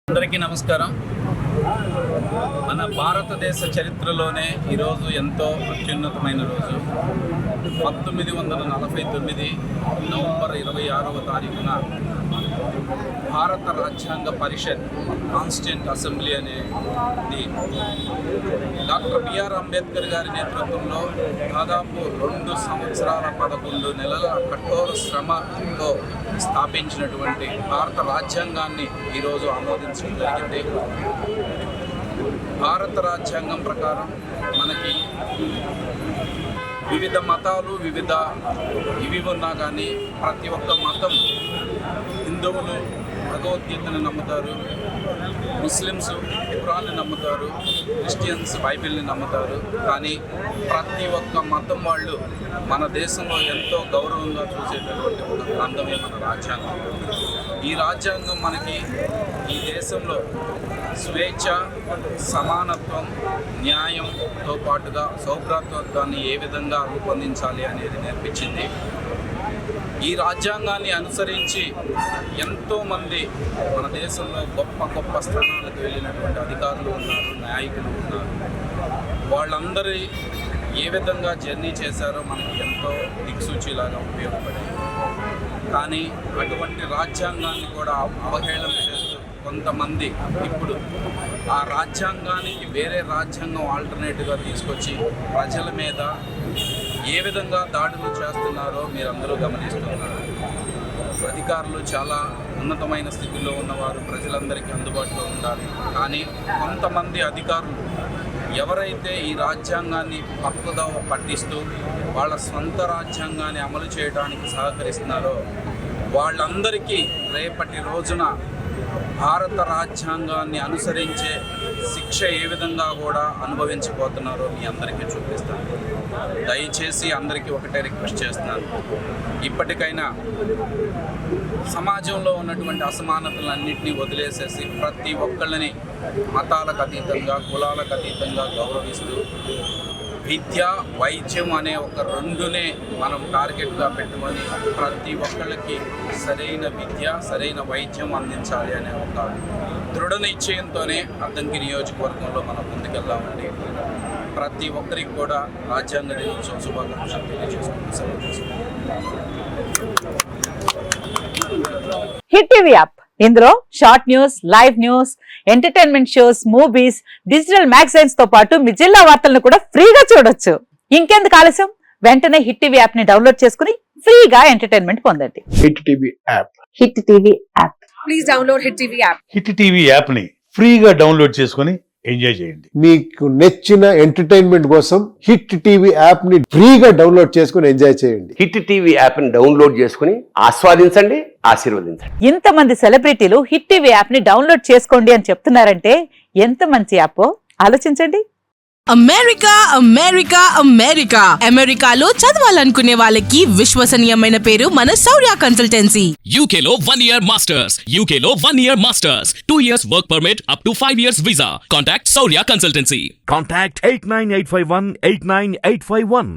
అందరికీ నమస్కారం. మన భారతదేశ చరిత్రలోనే ఈరోజు ఎంతో అత్యున్నతమైన రోజు. 1949 నవంబర్ 26వ తారీఖున భారత రాజ్యాంగ పరిషత్ కాన్స్టిట్యూంట్ అసెంబ్లీ అనేది డాక్టర్ బిఆర్ అంబేద్కర్ గారి నేతృత్వంలో దాదాపు 2 సంవత్సరాల 11 నెలల కఠోర శ్రమతో స్థాపించినటువంటి భారత రాజ్యాంగాన్ని ఈరోజు ఆమోదించడం జరిగింది. భారత రాజ్యాంగం ప్రకారం మనకి వివిధ మతాలు ఇవి ఉన్నా కానీ ప్రతి ఒక్క మతం, హిందువులు భగవద్గీతను నమ్ముతారు, ముస్లిమ్స్ ఖురాన్ని నమ్ముతారు, క్రిస్టియన్స్ బైబిల్ని నమ్ముతారు. కానీ ప్రతి ఒక్క మతం వాళ్ళు మన దేశంలో ఎంతో గౌరవంగా చూసేటటువంటి ఒక గ్రంథమే మన రాజ్యాంగం. ఈ రాజ్యాంగం మనకి ఈ దేశంలో స్వేచ్ఛ, సమానత్వం, న్యాయంతో పాటుగా సౌభ్రాతృత్వాన్ని ఏ విధంగా రూపొందించాలి అనేది నేర్పించింది. ఈ రాజ్యాంగాన్ని అనుసరించి ఎంతోమంది మన దేశంలో గొప్ప గొప్ప స్థానాలకు వెళ్ళినటువంటి అధికారులు ఉన్నారు, నాయకులు ఉన్నారు. వాళ్ళందరి ఏ విధంగా జర్నీ చేశారో మనకి ఎంతో దిక్సూచిలాగా ఉపయోగపడాయి. కానీ అటువంటి రాజ్యాంగాన్ని కూడా అవహేళన చేస్తూ కొంతమంది ఇప్పుడు ఆ రాజ్యాంగానికి వేరే రాజ్యాంగం ఆల్టర్నేటివ్గా తీసుకొచ్చి ప్రజల మీద ఏ విధంగా దాడులు చేస్తున్నారో మీరందరూ గమనిస్తున్నారు. అధికారులు చాలా ఉన్నతమైన స్థితిలో ఉన్నవారు, ప్రజలందరికీ అందుబాటులో ఉండాలి. కానీ కొంతమంది అధికారులు ఎవరైతే ఈ రాజ్యాంగాన్ని పక్కదోవ పట్టిస్తూ వాళ్ళ స్వంత రాజ్యాంగాన్ని అమలు చేయడానికి సహకరిస్తున్నారో వాళ్ళందరికీ రేపటి రోజున భారత రాజ్యాంగాన్ని అనుసరించే శిక్ష ఏ విధంగా కూడా అనుభవించబోతున్నారో మీ అందరికీ చూపిస్తాను. దయచేసి అందరికీ ఒకటే రిక్వెస్ట్ చేస్తున్నాను, ఇప్పటికైనా సమాజంలో ఉన్నటువంటి అసమానతలన్నింటినీ వదిలేసేసి ప్రతి ఒక్కళ్ళని మతాలకు అతీతంగా, కులాలకు అతీతంగా గౌరవిస్తూ విద్య, వైద్యం అనే ఒక రెండునే మనం టార్గెట్గా పెట్టుకొని ప్రతి ఒక్కళ్ళకి సరైన విద్య, సరైన వైద్యం అందించాలి అనే ఒక దృఢ నిశ్చయంతోనే అద్దంకి నియోజకవర్గంలో మనం ముందుకెళ్దామండి. ప్రతి ఒక్కరికి కూడా రాజ్యాంగ దినోత్సవ శుభాకాంక్షలు తెలియజేసుకుంటూ హిట్ టీవీ యాప్, ఇందులో short news, live news, entertainment shows, movies, digital magazines తో పాటు మీ జిల్లా వార్తలను కూడా ఫ్రీగా చూడొచ్చు. ఇంకెందుకు ఆలస్యం, వెంటనే హిట్ టీవీ యాప్ ని డౌన్లోడ్ చేసుకుని ఫ్రీగా ఎంటర్టైన్మెంట్ పొందండి. Hit TV app, hit TV app, please download hit TV app. Hit TV app ని ఫ్రీగా డౌన్లోడ్ చేసుకుని ఎంజాయ్ చేయండి. మీకు నచ్చిన ఎంటర్టైన్మెంట్ కోసం హిట్ టీవీ యాప్ ని ఫ్రీగా డౌన్లోడ్ చేసుకుని ఎంజాయ్ చేయండి. హిట్ టీవీ యాప్ ని డౌన్లోడ్ చేసుకుని ఆస్వాదించండి, ఆశీర్వదించండి. ఇంతమంది సెలబ్రిటీలు హిట్ టీవీ యాప్ ని డౌన్లోడ్ చేసుకోండి అని చెప్తున్నారంటే ఎంత మంచి యాప్ ఆలోచించండి. అమెరికా అమెరికా అమెరికా అమెరికాలో చదవాలనుకునే వాళ్ళకి విశ్వసనీయమైన పేరు మన శౌర్య కన్సల్టెన్సీ. UK లో 1 year masters, UK లో 1 year masters, 2 years work permit up to 5 years visa. Contact Saurya Consultancy. Contact 89851 89851.